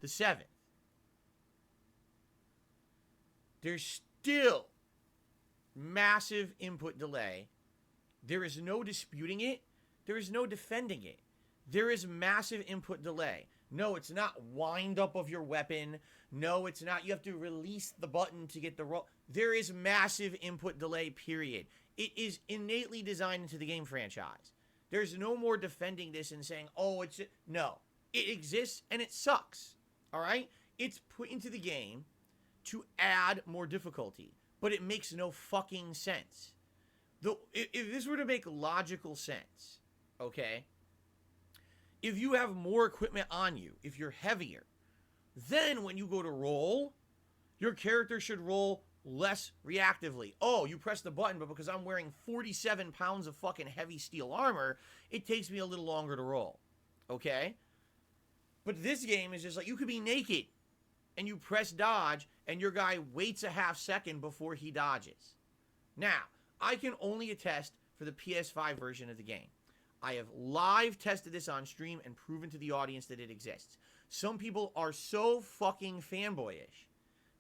the 7th. There's still massive input delay. There is no disputing it. There is no defending it. There is massive input delay. No, it's not wind up of your weapon. No, it's not. You have to release the button to get the roll. There is massive input delay, period. It is innately designed into the game franchise. There's no more defending this and saying, oh, it's... No. It exists and it sucks. All right? It's put into the game to add more difficulty. But it makes no fucking sense. If this were to make logical sense, okay? If you have more equipment on you, if you're heavier, then when you go to roll, your character should roll less reactively. Oh, you press the button, but because I'm wearing 47 pounds of fucking heavy steel armor, it takes me a little longer to roll. Okay? But this game is just like, you could be naked, and you press dodge, and your guy waits a half second before he dodges. Now, I can only attest for the PS5 version of the game. I have live tested this on stream and proven to the audience that it exists. Some people are so fucking fanboyish,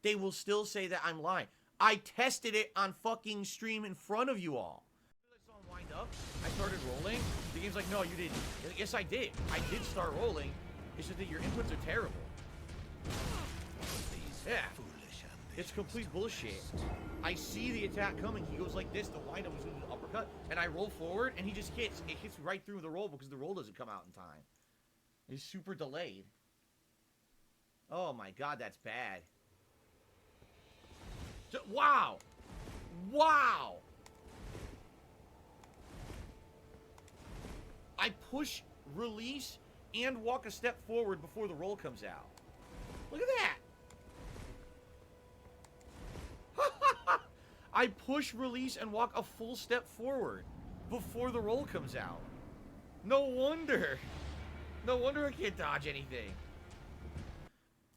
they will still say that I'm lying. I tested it on fucking stream in front of you all. I saw him wind up, I started rolling. The game's like, no, you didn't. Yes, I did. I did start rolling. It's just that your inputs are terrible. Yeah. It's complete bullshit. I see the attack coming. He goes like this. The windup was going to uppercut. And I roll forward, and he just hits. It hits right through the roll because the roll doesn't come out in time. It's super delayed. Oh my god, that's bad. Wow! Wow! I push, release, and walk a step forward before the roll comes out. Look at that! I push, release, and walk a full step forward before the roll comes out. No wonder. No wonder I can't dodge anything.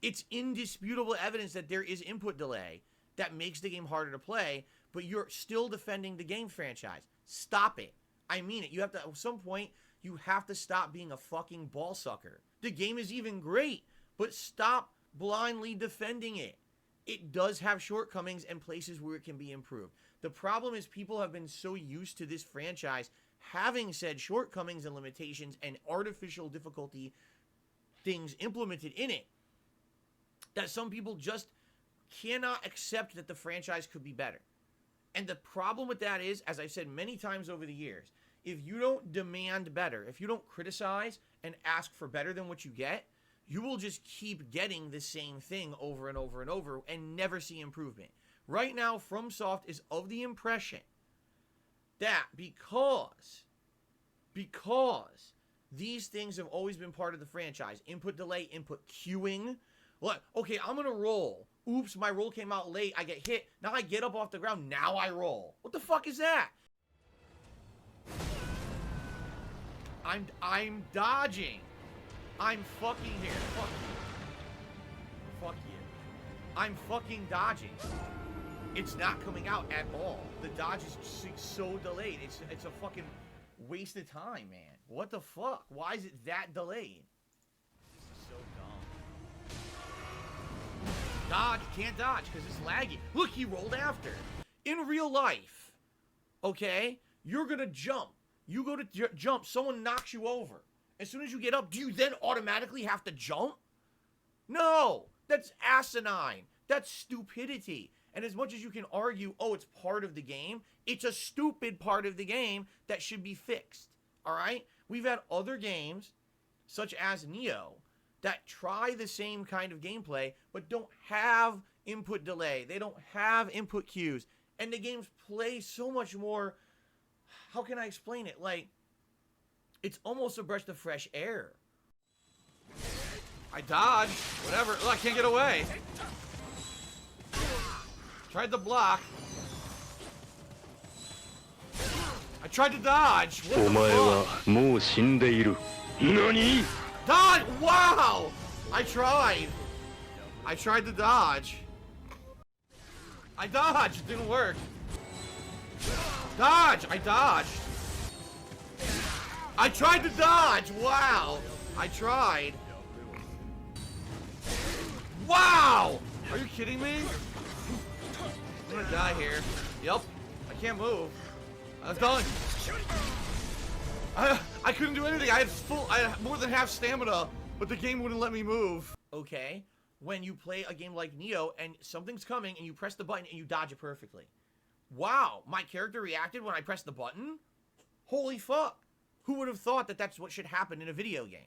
It's indisputable evidence that there is input delay that makes the game harder to play, but you're still defending the game franchise. Stop it. I mean it. You have to, at some point, you have to stop being a fucking ball sucker. The game is even great, but stop blindly defending it. It does have shortcomings and places where it can be improved. The problem is people have been so used to this franchise having said shortcomings and limitations and artificial difficulty things implemented in it that some people just cannot accept that the franchise could be better. And the problem with that is, as I've said many times over the years, if you don't demand better, if you don't criticize and ask for better than what you get, you will just keep getting the same thing over and over and over and never see improvement. Right now, FromSoft is of the impression that because these things have always been part of the franchise, input delay, input queuing, what? Okay, I'm going to roll. Oops, my roll came out late. I get hit. Now I get up off the ground. Now I roll. What the fuck is that? I'm dodging. I'm fucking here. Fuck you. Fuck you. I'm fucking dodging. It's not coming out at all. The dodge is so delayed. It's a fucking waste of time, man. What the fuck? Why is it that delayed? This is so dumb. Dodge. Can't dodge because it's laggy. Look, he rolled after. In real life, okay, you're gonna jump. You go to jump. Someone knocks you over. As soon as you get up, do you then automatically have to jump? No, that's asinine. That's stupidity. And as much as you can argue, oh, it's part of the game, it's a stupid part of the game that should be fixed. All right? We've had other games, such as Neo, that try the same kind of gameplay, but don't have input delay. They don't have input cues. And the games play so much more, how can I explain it? Like, it's almost a breath of fresh air. I dodged. Whatever. Oh, I can't get away. Tried to block. I tried to dodge. What the fuck? Dodge! Wow! I tried. I tried to dodge. I dodged. It didn't work. Dodge! I dodged. I tried to dodge! Wow! I tried. Are you kidding me? I'm gonna die here. Yep. I can't move. I was done. I couldn't do anything. I had more than half stamina, but the game wouldn't let me move. Okay? When you play a game like Neo and something's coming and you press the button and you dodge it perfectly. Wow, my character reacted when I pressed the button? Holy fuck. Who would have thought that that's what should happen in a video game?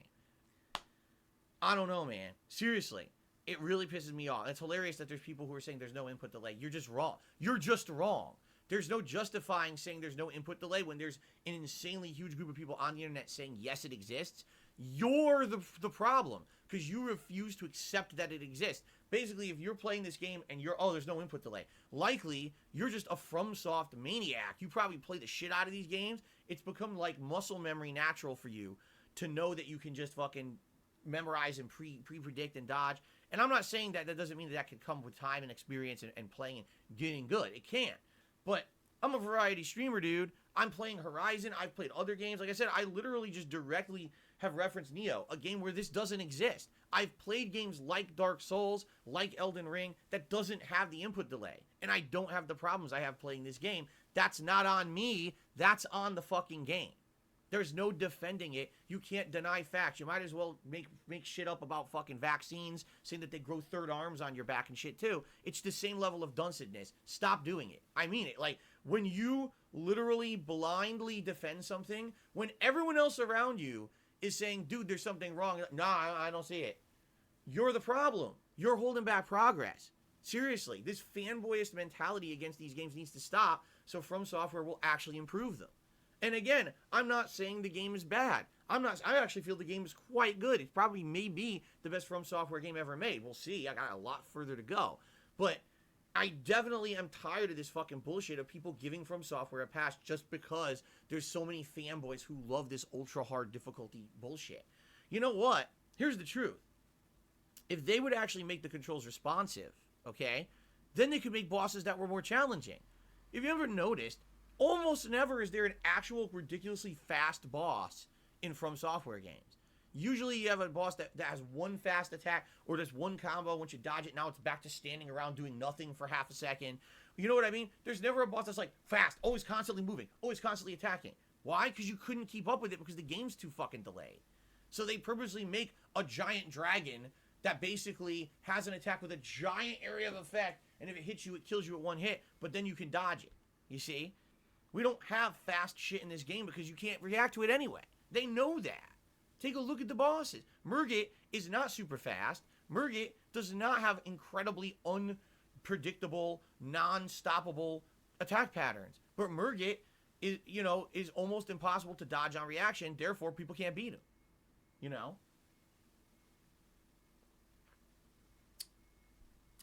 I don't know, man. Seriously. It really pisses me off. It's hilarious that there's people who are saying there's no input delay. You're just wrong. You're just wrong. There's no justifying saying there's no input delay when there's an insanely huge group of people on the internet saying, yes, it exists. You're the problem because you refuse to accept that it exists. Basically, if you're playing this game and you're, oh, there's no input delay, likely you're just a FromSoft maniac. You probably play the shit out of these games. It's become like muscle memory natural for you to know that you can just fucking memorize and pre-predict and dodge. And I'm not saying that doesn't mean that can come with time and experience and playing and getting good. It can. But I'm a variety streamer, dude. I'm playing Horizon. I've played other games. Like I said, I literally just directly have referenced Neo, a game where this doesn't exist. I've played games like Dark Souls, like Elden Ring, that doesn't have the input delay. And I don't have the problems I have playing this game. That's not on me. That's on the fucking game. There's no defending it. You can't deny facts. You might as well make shit up about fucking vaccines, saying that they grow third arms on your back and shit too. It's the same level of dunceedness. Stop doing it. I mean it. Like, when you literally blindly defend something, when everyone else around you is saying, dude, there's something wrong. Nah, I don't see it. You're the problem. You're holding back progress. Seriously, this fanboyish mentality against these games needs to stop so From Software will actually improve them. And again, I'm not saying the game is bad. I actually feel the game is quite good. It probably may be the best From Software game ever made. We'll see. I got a lot further to go. But I definitely am tired of this fucking bullshit of people giving From Software a pass just because there's so many fanboys who love this ultra hard difficulty bullshit. You know what? Here's the truth. If they would actually make the controls responsive, okay, then they could make bosses that were more challenging. If you ever noticed, almost never is there an actual ridiculously fast boss in From Software games. Usually you have a boss that has one fast attack or just one combo. Once you dodge it, now it's back to standing around doing nothing for half a second. You know what I mean? There's never a boss that's like fast, always constantly moving, always constantly attacking. Why? Because you couldn't keep up with it because the game's too fucking delayed. So they purposely make a giant dragon that basically has an attack with a giant area of effect, and if it hits you, it kills you at one hit, but then you can dodge it. You see? We don't have fast shit in this game because you can't react to it anyway. They know that. Take a look at the bosses. Murgit is not super fast. Murgit does not have incredibly unpredictable, non-stoppable attack patterns. But Murgit is almost impossible to dodge on reaction, therefore people can't beat him. You know?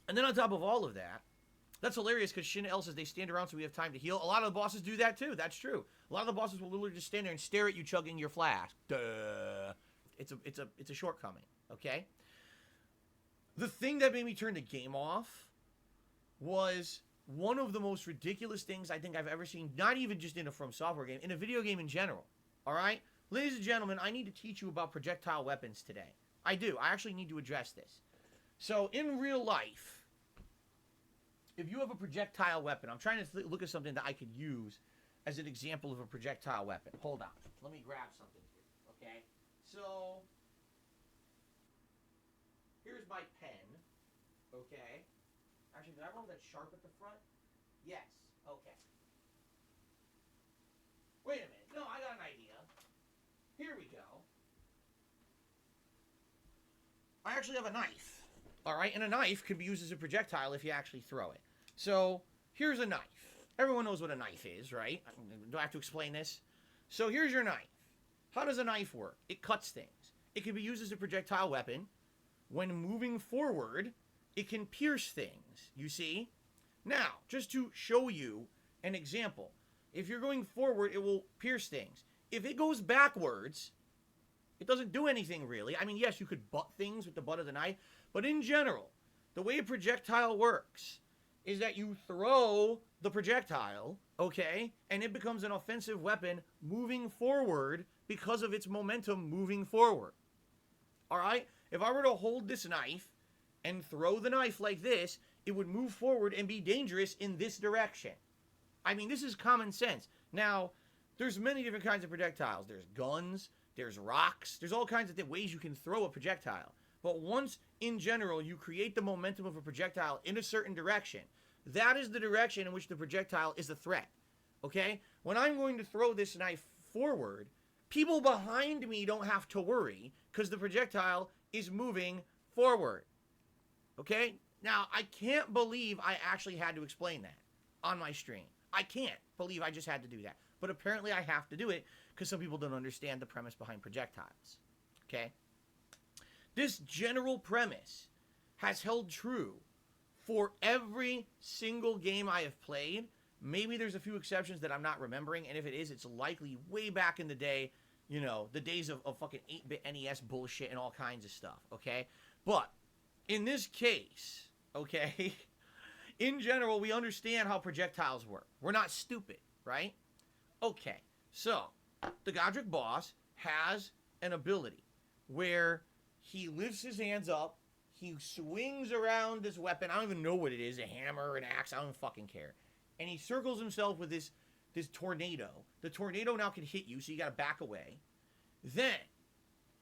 And then on top of all of that, that's hilarious because Shin L says they stand around so we have time to heal. A lot of the bosses do that too. That's true. A lot of the bosses will literally just stand there and stare at you chugging your flask. Duh. It's a shortcoming, okay? The thing that made me turn the game off was one of the most ridiculous things I think I've ever seen, not even just in a From Software game, in a video game in general, all right? Ladies and gentlemen, I need to teach you about projectile weapons today. I do. I actually need to address this. So in real life, if you have a projectile weapon, I'm trying to look at something that I could use as an example of a projectile weapon. Hold on. Let me grab something here, okay? So, here's my pen, okay? Actually, did I roll that sharp at the front? Yes, okay. Wait a minute. No, I got an idea. Here we go. I actually have a knife, all right? And a knife can be used as a projectile if you actually throw it. So, here's a knife. Everyone knows what a knife is, right? Do I have to explain this? So, here's your knife. How does a knife work? It cuts things. It can be used as a projectile weapon. When moving forward, it can pierce things, you see? Now, just to show you an example, if you're going forward, it will pierce things. If it goes backwards, it doesn't do anything really. I mean, yes, you could butt things with the butt of the knife, but in general, the way a projectile works is that you throw the projectile, okay, and it becomes an offensive weapon moving forward because of its momentum moving forward. All right? If I were to hold this knife and throw the knife like this, it would move forward and be dangerous in this direction. I mean, this is common sense. Now, there's many different kinds of projectiles. There's guns, there's rocks, there's all kinds of ways you can throw a projectile. But once, in general, you create the momentum of a projectile in a certain direction, that is the direction in which the projectile is a threat. Okay? When I'm going to throw this knife forward, people behind me don't have to worry because the projectile is moving forward. Okay? Now, I can't believe I actually had to explain that on my stream. I can't believe I just had to do that. But apparently I have to do it because some people don't understand the premise behind projectiles. Okay? This general premise has held true for every single game I have played. Maybe there's a few exceptions that I'm not remembering, and if it is, it's likely way back in the day, you know, the days of fucking 8-bit NES bullshit and all kinds of stuff, okay? But in this case, okay, in general, we understand how projectiles work. We're not stupid, right? Okay, so the Godric boss has an ability where he lifts his hands up, he swings around this weapon. I don't even know what it is, a hammer, an axe, I don't fucking care. And he circles himself with this tornado. The tornado now can hit you, so you gotta back away. Then,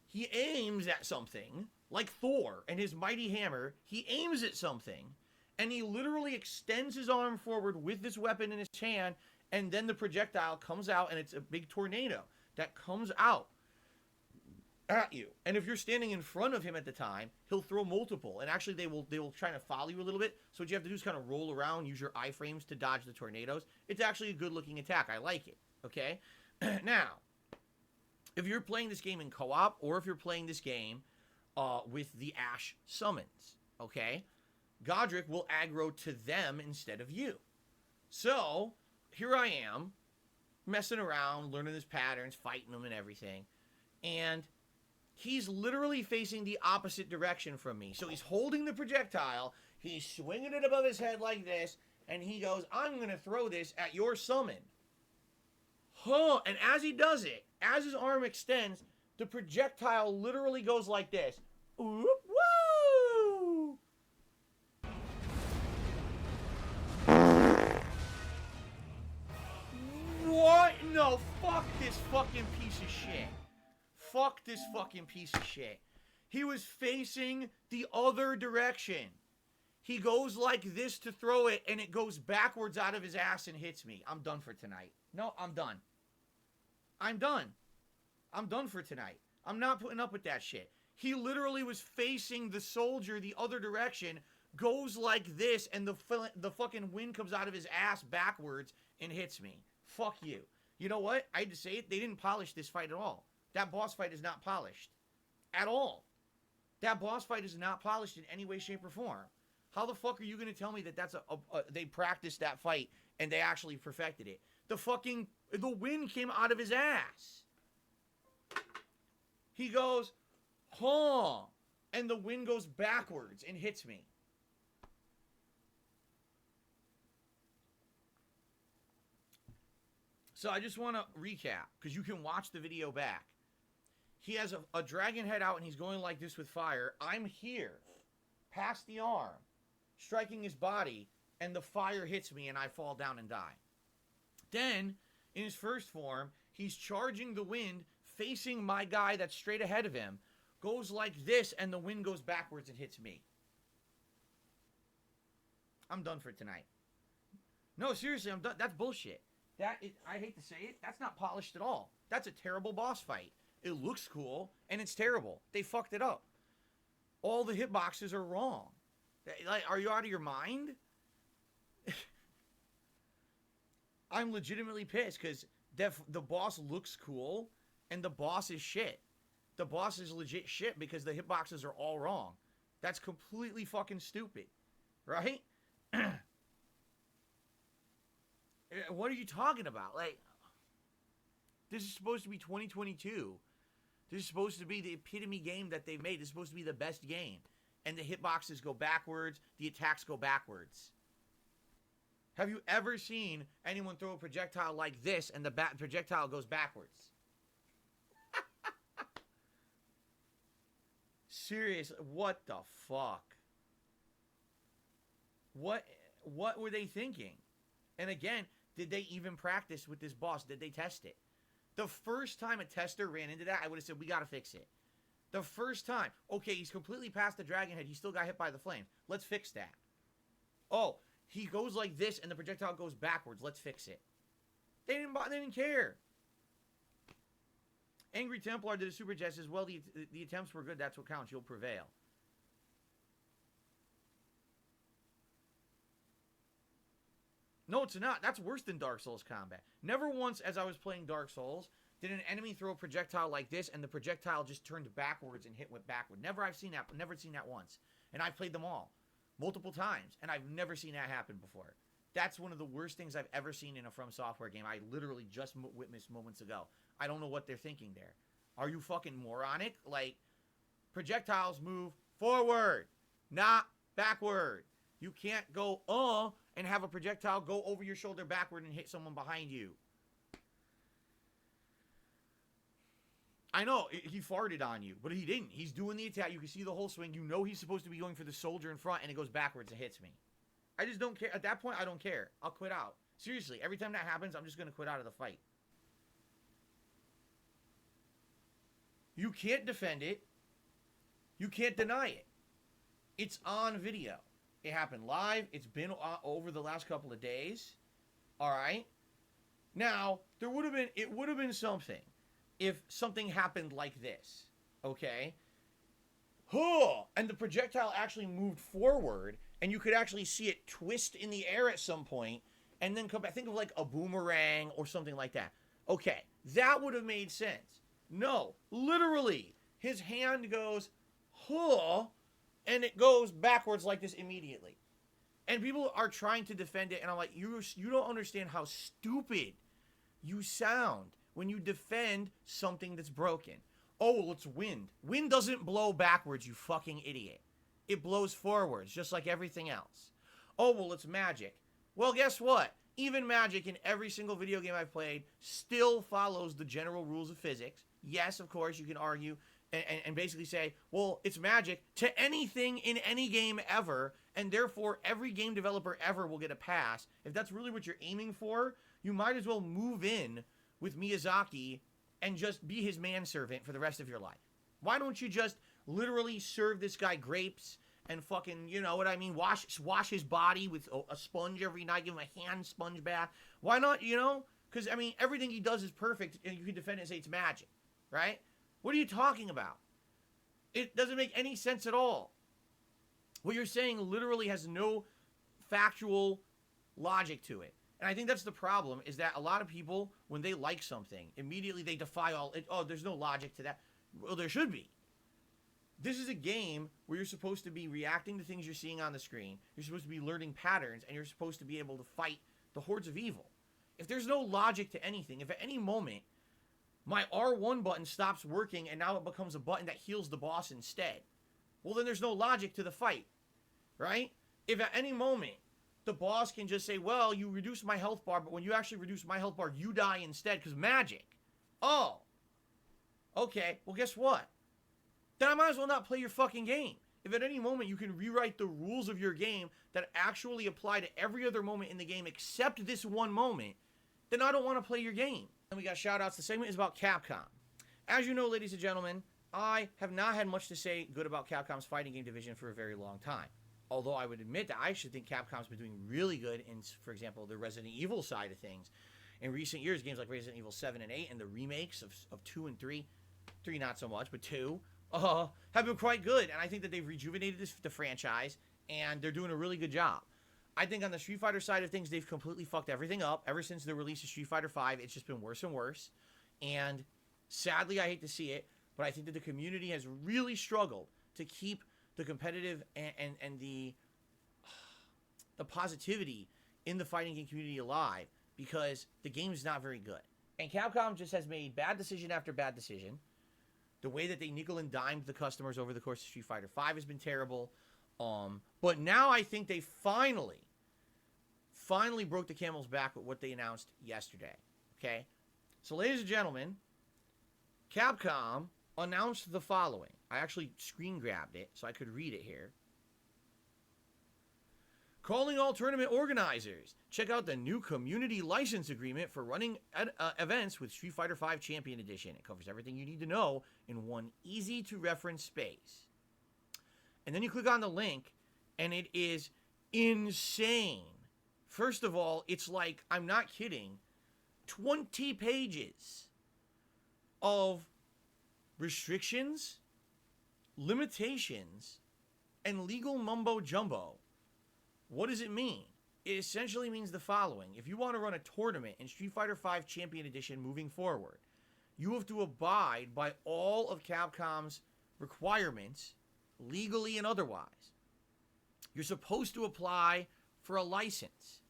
he aims at something, like Thor and his mighty hammer. He aims at something, and he literally extends his arm forward with this weapon in his hand, and then the projectile comes out, and it's a big tornado that comes out at you. And if you're standing in front of him at the time, he'll throw multiple. And actually, they will try to follow you a little bit. So what you have to do is kind of roll around, use your iframes to dodge the tornadoes. It's actually a good-looking attack. I like it. Okay? Now, if you're playing this game in co-op, or if you're playing this game with the Ash summons, okay, Godric will aggro to them instead of you. So, here I am, messing around, learning his patterns, fighting them and everything. And he's literally facing the opposite direction from me. So he's holding the projectile, he's swinging it above his head like this, and he goes, I'm going to throw this at your summon. Huh, and as he does it, as his arm extends, the projectile literally goes like this. Whoop, woo! What? No, fuck this fucking piece of shit. Fuck this fucking piece of shit. He was facing the other direction. He goes like this to throw it, and it goes backwards out of his ass and hits me. I'm done for tonight. No, I'm done. I'm done. I'm done for tonight. I'm not putting up with that shit. He literally was facing the soldier the other direction, goes like this, and the fucking wind comes out of his ass backwards and hits me. Fuck you. You know what? I hate to say it, they didn't polish this fight at all. That boss fight is not polished. At all. That boss fight is not polished in any way, shape, or form. How the fuck are you going to tell me that that's they practiced that fight and they actually perfected it? The wind came out of his ass. He goes, huh, and the wind goes backwards and hits me. So I just want to recap, because you can watch the video back. He has a dragon head out, and he's going like this with fire. I'm here, past the arm, striking his body, and the fire hits me, and I fall down and die. Then, in his first form, he's charging the wind, facing my guy that's straight ahead of him, goes like this, and the wind goes backwards and hits me. I'm done for tonight. No, seriously, I'm done. That's bullshit. I hate to say it, that's not polished at all. That's a terrible boss fight. It looks cool, and it's terrible. They fucked it up. All the hitboxes are wrong. Like, are you out of your mind? I'm legitimately pissed, because the boss looks cool, and the boss is shit. The boss is legit shit, because the hitboxes are all wrong. That's completely fucking stupid. Right? What are you talking about? Like, this is supposed to be 2022. This is supposed to be the epitome game that they've made. This is supposed to be the best game. And the hitboxes go backwards. The attacks go backwards. Have you ever seen anyone throw a projectile like this and the projectile goes backwards? Seriously, what the fuck? What were they thinking? And again, did they even practice with this boss? Did they test it? The first time a tester ran into that, I would have said, we got to fix it. The first time, okay, he's completely past the dragon head. He still got hit by the flames. Let's fix that. Oh, he goes like this and the projectile goes backwards. Let's fix it. They didn't care. Angry Templar did a super chat, says, well, the attempts were good. That's what counts. You'll prevail. No, it's not. That's worse than Dark Souls combat. Never once, as I was playing Dark Souls, did an enemy throw a projectile like this and the projectile just turned backwards and went backward. Never seen that once. And I've played them all multiple times, and I've never seen that happen before. That's one of the worst things I've ever seen in a From Software game. I literally just witnessed moments ago. I don't know what they're thinking there. Are you fucking moronic? Like, projectiles move forward, not backward. You can't go, and have a projectile go over your shoulder backward and hit someone behind you. I know, he farted on you, but he didn't. He's doing the attack. You can see the whole swing. You know he's supposed to be going for the soldier in front, and it goes backwards and hits me. I just don't care. At that point, I don't care. I'll quit out. Seriously, every time that happens, I'm just going to quit out of the fight. You can't defend it. You can't deny it. It's on video. It happened live. It's been over the last couple of days. All right? Now, it would have been something if something happened like this. Okay? And the projectile actually moved forward, and you could actually see it twist in the air at some point, and then come back. Think of like a boomerang or something like that. Okay, that would have made sense. No, literally, his hand goes, and it goes backwards like this immediately. And people are trying to defend it, and I'm like, you don't understand how stupid you sound when you defend something that's broken. Oh, well, it's wind. Wind doesn't blow backwards, you fucking idiot. It blows forwards, just like everything else. Oh, well, it's magic. Well, guess what? Even magic in every single video game I've played still follows the general rules of physics. Yes, of course, you can argue and basically say, well, it's magic to anything in any game ever, and therefore every game developer ever will get a pass. If that's really what you're aiming for, you might as well move in with Miyazaki and just be his manservant for the rest of your life. Why don't you just literally serve this guy grapes and fucking, you know what I mean, wash his body with a sponge every night, give him a hand sponge bath? Why not, you know? Because, I mean, everything he does is perfect, and you can defend it and say it's magic, right? What are you talking about? It doesn't make any sense at all. What you're saying literally has no factual logic to it. And I think that's the problem, is that a lot of people, when they like something, immediately they defy all, there's no logic to that. Well, there should be. This is a game where you're supposed to be reacting to things you're seeing on the screen. You're supposed to be learning patterns, and you're supposed to be able to fight the hordes of evil. If there's no logic to anything, if at any moment my R1 button stops working and now it becomes a button that heals the boss instead, well, then there's no logic to the fight, right? If at any moment the boss can just say, well, you reduce my health bar, but when you actually reduce my health bar, you die instead because magic. Oh, okay, well, guess what? Then I might as well not play your fucking game. If at any moment you can rewrite the rules of your game that actually apply to every other moment in the game except this one moment, then I don't want to play your game. And we got shout-outs. The segment is about Capcom. As you know, ladies and gentlemen, I have not had much to say good about Capcom's fighting game division for a very long time. Although I would admit that I actually think Capcom's been doing really good in, for example, the Resident Evil side of things. In recent years, games like Resident Evil 7 and 8 and the remakes of 2 and 3, 3 not so much, but 2, have been quite good. And I think that they've rejuvenated the franchise, and they're doing a really good job. I think on the Street Fighter side of things, they've completely fucked everything up. Ever since the release of Street Fighter V, it's just been worse and worse. And sadly, I hate to see it, but I think that the community has really struggled to keep the competitive and the positivity in the fighting game community alive, because the game is not very good. And Capcom just has made bad decision after bad decision. The way that they nickel and dimed the customers over the course of Street Fighter V has been terrible. But now I think they finally broke the camel's back with what they announced yesterday. Okay? So, ladies and gentlemen, Capcom announced the following. I actually screen grabbed it so I could read it here. Calling all tournament organizers. Check out the new community license agreement for running events with Street Fighter V Champion Edition. It covers everything you need to know in one easy-to-reference space. And then you click on the link, and it is insane. First of all, it's like, I'm not kidding, 20 pages of restrictions, limitations, and legal mumbo-jumbo. What does it mean? It essentially means the following. If you want to run a tournament in Street Fighter V Champion Edition moving forward, you have to abide by all of Capcom's requirements, legally and otherwise. You're supposed to apply for a license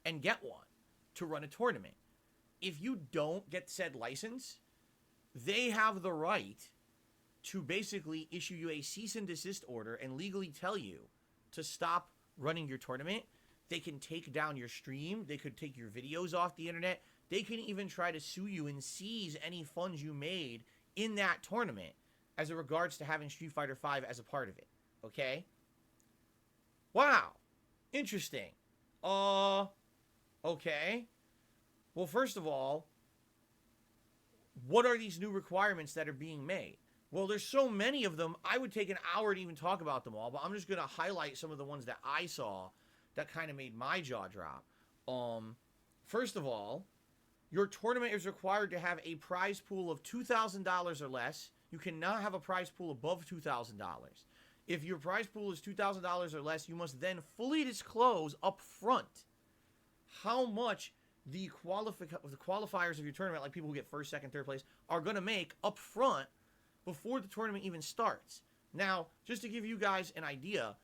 and get one to run a tournament. If you don't get said license, they have the right to basically issue you a cease and desist order and legally tell you to stop running your tournament. They can take down your stream. They could take your videos off the internet. They can even try to sue you and seize any funds you made in that tournament as it regards to having Street Fighter V as a part of it. Okay? Wow. Interesting. Okay. Well, first of all, what are these new requirements that are being made? Well, there's so many of them, I would take an hour to even talk about them all, but I'm just going to highlight some of the ones that I saw that kind of made my jaw drop. First of all, your tournament is required to have a prize pool of $2,000 or less. You cannot have a prize pool above $2,000. If your prize pool is $2,000 or less, you must then fully disclose up front how much the qualifiers of your tournament, like people who get first, second, third place, are going to make up front before the tournament even starts. Now, just to give you guys an idea,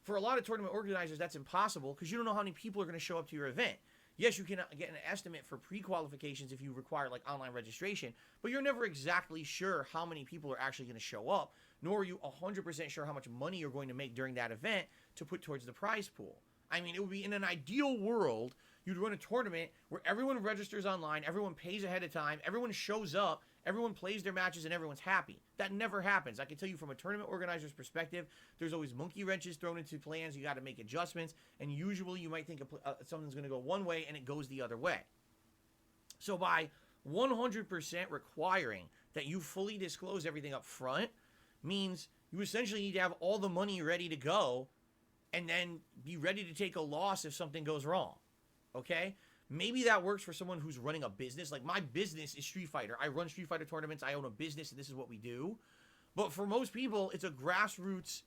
for a lot of tournament organizers, that's impossible because you don't know how many people are going to show up to your event. Yes, you can get an estimate for pre-qualifications if you require like online registration, but you're never exactly sure how many people are actually going to show up, nor are you 100% sure how much money you're going to make during that event to put towards the prize pool. I mean, it would be in an ideal world, you'd run a tournament where everyone registers online, everyone pays ahead of time, everyone shows up, everyone plays their matches, and everyone's happy. That never happens. I can tell you from a tournament organizer's perspective, there's always monkey wrenches thrown into plans. You got to make adjustments, and usually you might think something's going to go one way, and it goes the other way. So by 100% requiring that you fully disclose everything up front means you essentially need to have all the money ready to go and then be ready to take a loss if something goes wrong. Okay? Maybe that works for someone who's running a business. Like, my business is Street Fighter. I run Street Fighter tournaments. I own a business, and this is what we do. But for most people, it's a grassroots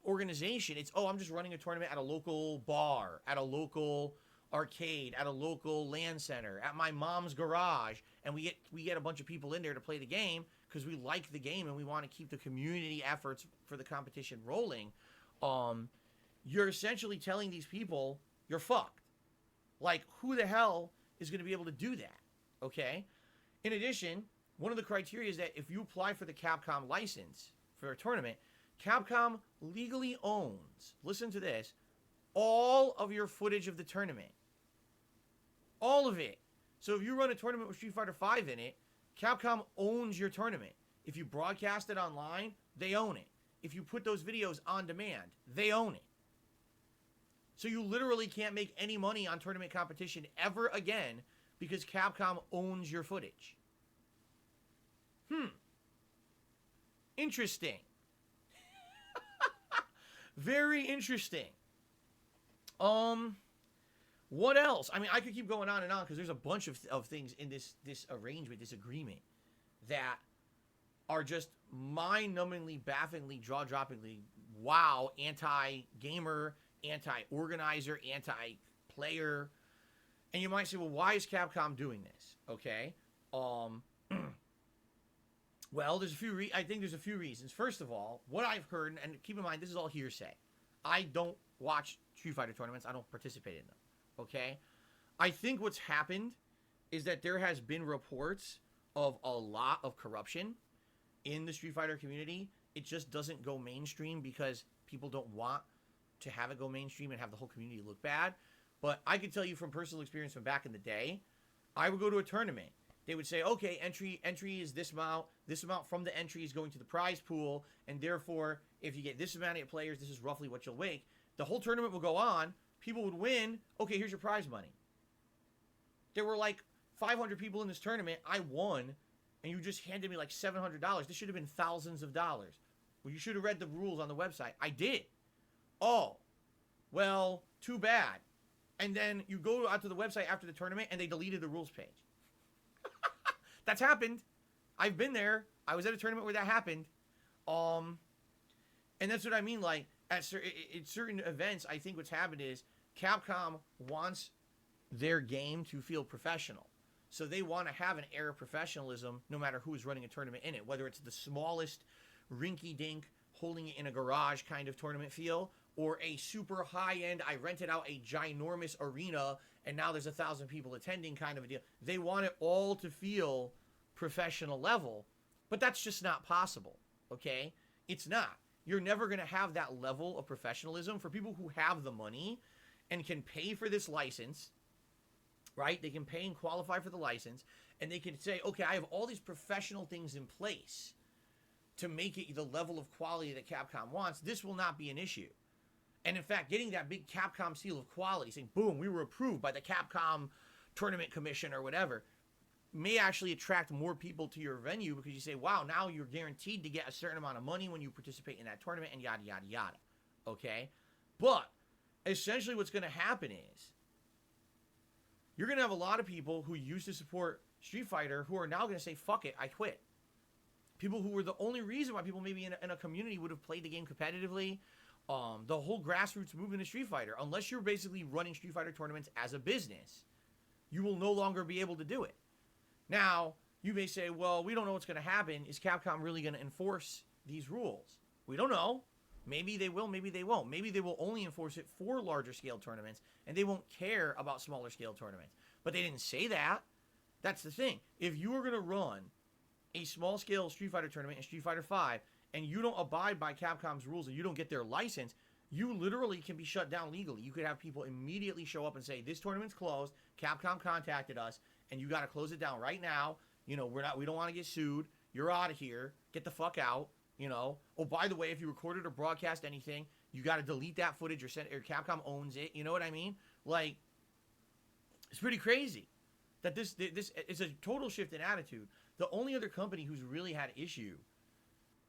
organization. It's, oh, I'm just running a tournament at a local bar, at a local arcade, at a local LAN center, at my mom's garage, and we get a bunch of people in there to play the game because we like the game and we want to keep the community efforts for the competition rolling. You're essentially telling these people you're fucked. Like, who the hell is going to be able to do that? Okay? In addition, one of the criteria is that if you apply for the Capcom license for a tournament, Capcom legally owns, listen to this, all of your footage of the tournament. All of it. So if you run a tournament with Street Fighter V in it, Capcom owns your tournament. If you broadcast it online, they own it. If you put those videos on demand, they own it. So you literally can't make any money on tournament competition ever again because Capcom owns your footage. Interesting. Very interesting. What else? I mean, I could keep going on and on because there's a bunch of things in this arrangement, this agreement, that are just mind-numbingly, bafflingly, jaw-droppingly, wow, anti-gamer, anti-organizer, anti-player. And you might say, well, why is Capcom doing this? Okay. Well, I think there's a few reasons. First of all, what I've heard, and keep in mind, this is all hearsay. I don't watch Street Fighter tournaments. I don't participate in them. Okay. I think what's happened is that there has been reports of a lot of corruption in the Street Fighter community. It just doesn't go mainstream because people don't want to have it go mainstream and have the whole community look bad. But I can tell you from personal experience from back in the day, I would go to a tournament. They would say, okay, entry is this amount from the entry is going to the prize pool, and therefore, if you get this amount of players, this is roughly what you'll make. The whole tournament will go on, people would win. Okay, here's your prize money. There were like 500 people in this tournament. I won, and you just handed me like $700. This should have been thousands of dollars. Well, you should have read the rules on the website. I did. Oh, well, too bad. And then you go out to the website after the tournament, and they deleted the rules page. That's happened. I've been there. I was at a tournament where that happened. And that's what I mean. Like, at certain events, I think what's happened is Capcom wants their game to feel professional. So they want to have an air of professionalism no matter who is running a tournament in it, whether it's the smallest rinky-dink, holding it in a garage kind of tournament feel, or a super high-end, I rented out a ginormous arena and now there's 1,000 people attending kind of a deal. They want it all to feel professional level, but that's just not possible, okay? It's not. You're never going to have that level of professionalism for people who have the money and can pay for this license, right? They can pay and qualify for the license, and they can say, okay, I have all these professional things in place to make it the level of quality that Capcom wants. This will not be an issue. And in fact, getting that big Capcom seal of quality, saying, boom, we were approved by the Capcom Tournament Commission or whatever, may actually attract more people to your venue because you say, wow, now you're guaranteed to get a certain amount of money when you participate in that tournament and yada, yada, yada. Okay? But essentially what's going to happen is you're going to have a lot of people who used to support Street Fighter who are now going to say, fuck it, I quit. People who were the only reason why people maybe in a community would have played the game competitively. The whole grassroots movement of Street Fighter, unless you're basically running Street Fighter tournaments as a business, you will no longer be able to do it. Now, you may say, well, we don't know what's going to happen. Is Capcom really going to enforce these rules? We don't know. Maybe they will, maybe they won't. Maybe they will only enforce it for larger scale tournaments, and they won't care about smaller scale tournaments. But they didn't say that. That's the thing. If you are going to run a small scale Street Fighter tournament in Street Fighter V, and you don't abide by Capcom's rules and you don't get their license, you literally can be shut down legally. You could have people immediately show up and say, this tournament's closed, Capcom contacted us, and you got to close it down right now. You know, we don't want to get sued. You're out of here. Get the fuck out. You know. Oh, by the way, if you recorded or broadcast anything, you got to delete that footage or Capcom owns it. You know what I mean? Like, it's pretty crazy that this is a total shift in attitude. The only other company who's really had issue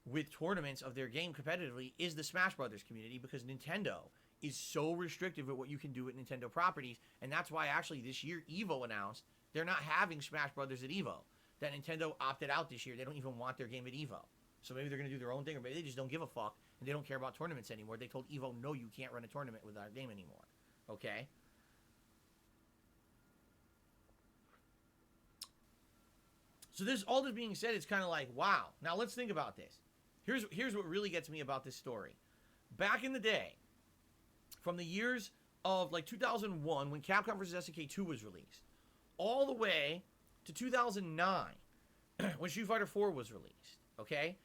with tournaments of their game competitively is the Smash Brothers community, because Nintendo is so restrictive at what you can do with Nintendo properties, and that's why actually this year EVO announced they're not having Smash Brothers at EVO. That Nintendo opted out this year. They don't even want their game at EVO. So maybe they're going to do their own thing, or maybe they just don't give a fuck and they don't care about tournaments anymore. They told EVO, no, you can't run a tournament with our game anymore. Okay? So all this being said, it's kind of like, wow. Now let's think about this. Here's what really gets me about this story. Back in the day, from the years of like 2001, when Capcom vs. SNK 2 was released, all the way to 2009, when Street Fighter 4 was released, okay?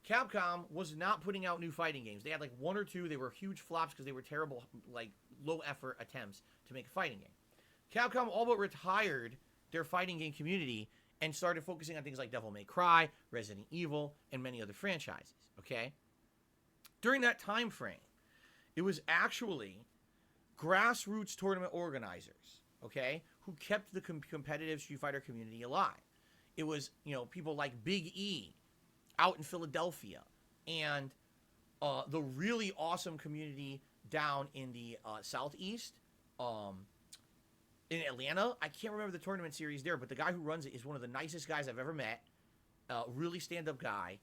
Capcom was not putting out new fighting games. They had like one or two. They were huge flops because they were terrible, like low-effort attempts to make a fighting game. Capcom all but retired their fighting game community and started focusing on things like Devil May Cry, Resident Evil, and many other franchises, okay? During that time frame, it was actually grassroots tournament organizers, okay, who kept the competitive Street Fighter community alive. It was, you know, people like Big E out in Philadelphia, and the really awesome community down in the Southeast, in Atlanta. I can't remember the tournament series there, but the guy who runs it is one of the nicest guys I've ever met. Really stand-up guy.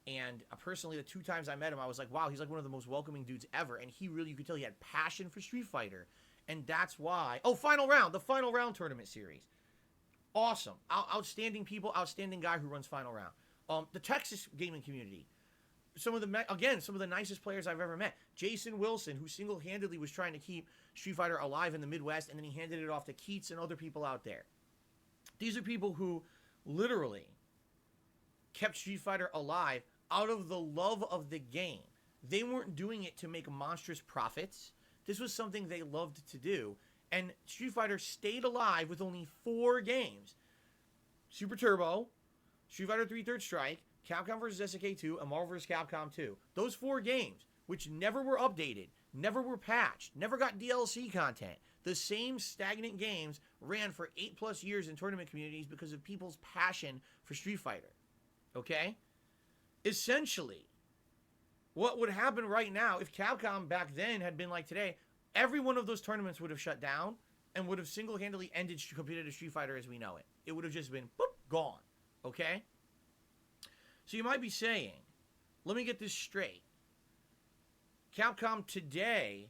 And personally, the 2 times I met him, I was like, wow, he's like one of the most welcoming dudes ever. And he really, you could tell he had passion for Street Fighter. And that's why... Oh, Final Round! The Final Round tournament series. Awesome. Outstanding people, outstanding guy who runs Final Round. The Texas gaming community. Some of the nicest players I've ever met. Jason Wilson, who single-handedly was trying to keep Street Fighter alive in the Midwest, and then he handed it off to Keats and other people out there. These are people who literally kept Street Fighter alive out of the love of the game. They weren't doing it to make monstrous profits. This was something they loved to do. And Street Fighter stayed alive with only 4 games. Super Turbo, Street Fighter 3 Third Strike, Capcom vs. SNK 2, and Marvel vs. Capcom 2. Those 4 games, which never were updated, never were patched, never got DLC content. The same stagnant games ran for 8+ years in tournament communities because of people's passion for Street Fighter. Okay? Essentially, what would happen right now if Capcom back then had been like today, every one of those tournaments would have shut down and would have single-handedly ended competitive Street Fighter as we know it. It would have just been, boop, gone. Okay? So you might be saying, let me get this straight. Capcom today,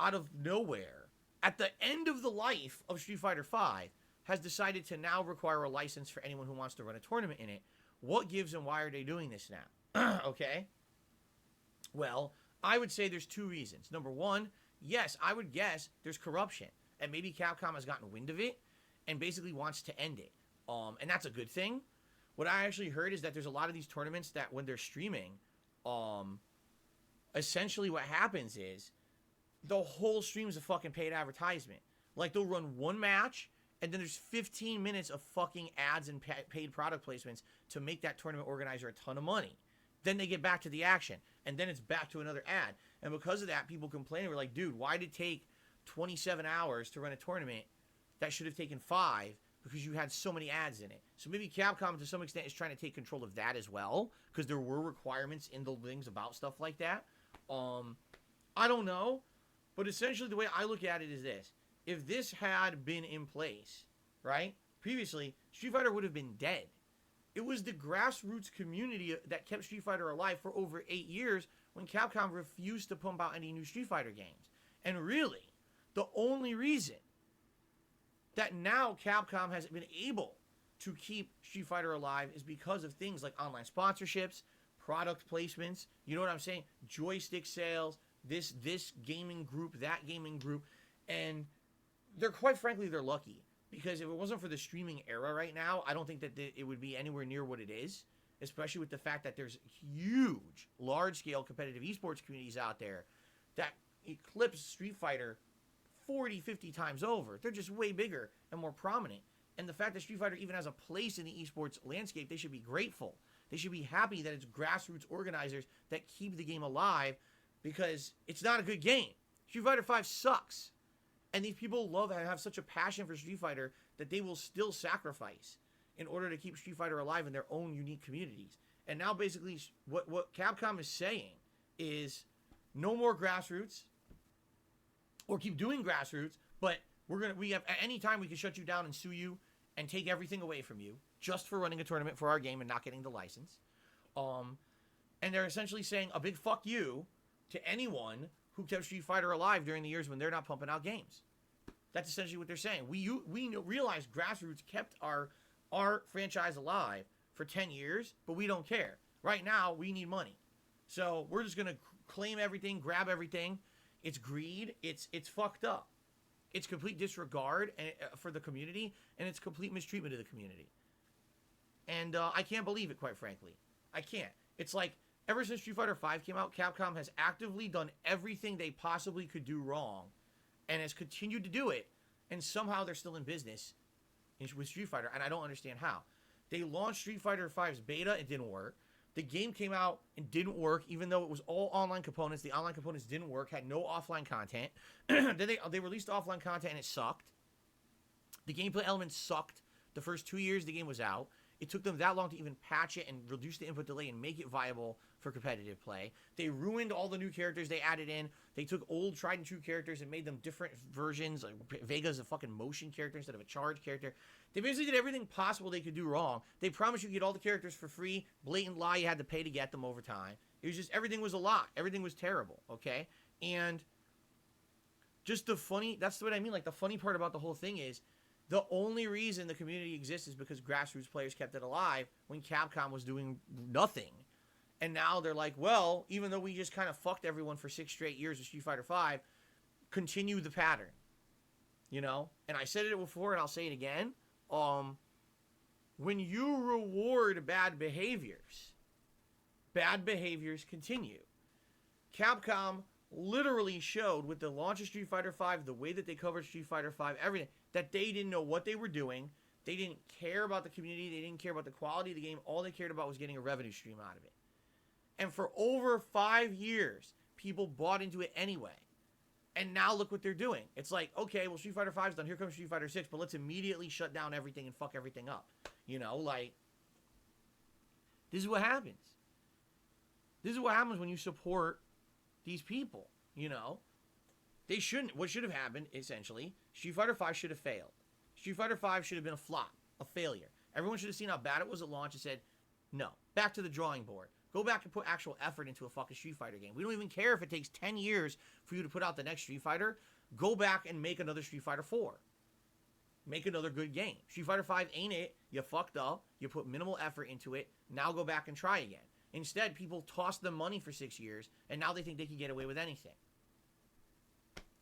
out of nowhere, at the end of the life of Street Fighter V, has decided to now require a license for anyone who wants to run a tournament in it. What gives and why are they doing this now? Okay? Well, I would say there's two reasons. Number one, yes, I would guess there's corruption. And maybe Capcom has gotten wind of it and basically wants to end it. And that's a good thing. What I actually heard is that there's a lot of these tournaments that when they're streaming, essentially what happens is the whole stream's a fucking paid advertisement. Like, they'll run one match, and then there's 15 minutes of fucking ads and paid product placements to make that tournament organizer a ton of money. Then they get back to the action, and then it's back to another ad. And because of that, people complain. We're like, dude, why did it take 27 hours to run a tournament that should have taken 5 because you had so many ads in it? So maybe Capcom, to some extent, is trying to take control of that as well, because there were requirements in the things about stuff like that. I don't know. But essentially, the way I look at it is this. If this had been in place, right, previously, Street Fighter would have been dead. It was the grassroots community that kept Street Fighter alive for over 8 years when Capcom refused to pump out any new Street Fighter games. And really, the only reason that now Capcom has been able to keep Street Fighter alive is because of things like online sponsorships, product placements, you know what I'm saying, joystick sales, this gaming group, that gaming group, and they're quite frankly, they're lucky, because if it wasn't for the streaming era right now, I don't think that it would be anywhere near what it is, especially with the fact that there's huge, large-scale competitive esports communities out there that eclipse Street Fighter 40, 50 times over. They're just way bigger and more prominent, and the fact that Street Fighter even has a place in the esports landscape, they should be grateful. They should be happy that it's grassroots organizers that keep the game alive, because it's not a good game. Street Fighter V sucks. And these people love and have such a passion for Street Fighter that they will still sacrifice in order to keep Street Fighter alive in their own unique communities. And now basically what Capcom is saying is no more grassroots, or keep doing grassroots, but we have at any time we can shut you down and sue you and take everything away from you just for running a tournament for our game and not getting the license. And they're essentially saying a big fuck you to anyone who kept Street Fighter alive during the years when they're not pumping out games. That's essentially what they're saying. We realize grassroots kept our franchise alive for 10 years, but we don't care. Right now, we need money. So we're just going to claim everything, grab everything. It's greed. It's fucked up. It's complete disregard for the community, and it's complete mistreatment of the community. And I can't believe it, quite frankly. I can't. It's like, ever since Street Fighter V came out, Capcom has actively done everything they possibly could do wrong and has continued to do it, and somehow they're still in business with Street Fighter, and I don't understand how. They launched Street Fighter V's beta, it didn't work. The game came out and didn't work, even though it was all online components. The online components didn't work, had no offline content. Then they released offline content, and it sucked. The gameplay elements sucked the first 2 years the game was out. It took them that long to even patch it and reduce the input delay and make it viable for competitive play. They ruined all the new characters they added in. They took old tried and true characters and made them different versions. Like Vega's a fucking motion character instead of a charge character. They basically did everything possible they could do wrong. They promised you get all the characters for free. Blatant lie, you had to pay to get them over time. It was just, everything was a lot. Everything was terrible, okay? And just that's what I mean. Like, the funny part about the whole thing is, the only reason the community exists is because grassroots players kept it alive when Capcom was doing nothing. And now they're like, well, even though we just kind of fucked everyone for 6 straight years with Street Fighter V, continue the pattern. You know? And I said it before and I'll say it again. When you reward bad behaviors continue. Capcom literally showed with the launch of Street Fighter V, the way that they covered Street Fighter V, everything, that they didn't know what they were doing. They didn't care about the community. They didn't care about the quality of the game. All they cared about was getting a revenue stream out of it. And for over 5 years, people bought into it anyway. And now look what they're doing. It's like, okay, well, Street Fighter 5's done. Here comes Street Fighter 6, but let's immediately shut down everything and fuck everything up. You know, like, this is what happens. This is what happens when you support these people, you know? They shouldn't. What should have happened, essentially, Street Fighter 5 should have failed. Street Fighter 5 should have been a flop, a failure. Everyone should have seen how bad it was at launch and said, no, back to the drawing board. Go back and put actual effort into a fucking Street Fighter game. We don't even care if it takes 10 years for you to put out the next Street Fighter. Go back and make another Street Fighter 4. Make another good game. Street Fighter 5 ain't it. You fucked up. You put minimal effort into it. Now go back and try again. Instead, people tossed them money for 6 years, and now they think they can get away with anything.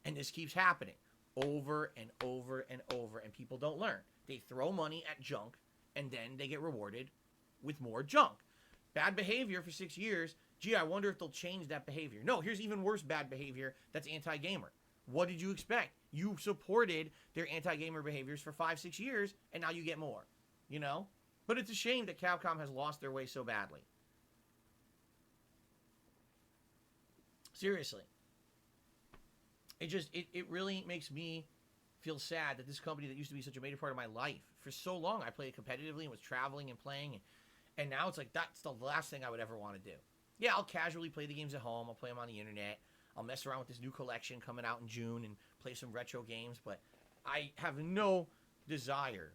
And this keeps happening over and over and over, and people don't learn. They throw money at junk, and then they get rewarded with more junk. Bad behavior for 6 years. Gee, I wonder if they'll change that behavior. No, here's even worse bad behavior that's anti-gamer. What did you expect? You supported their anti-gamer behaviors for 5-6 years, and now you get more. You know? But it's a shame that Capcom has lost their way so badly. Seriously. It really makes me feel sad that this company that used to be such a major part of my life, for so long I played competitively and was traveling and playing, and now it's like that's the last thing I would ever want to do. Yeah, I'll casually play the games at home. I'll play them on the internet. I'll mess around with this new collection coming out in June and play some retro games, but I have no desire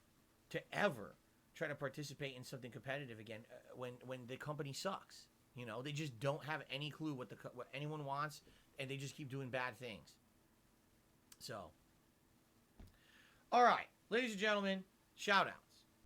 to ever try to participate in something competitive again when the company sucks. You know, they just don't have any clue what anyone wants, and they just keep doing bad things. So, all right, ladies and gentlemen, shout outs.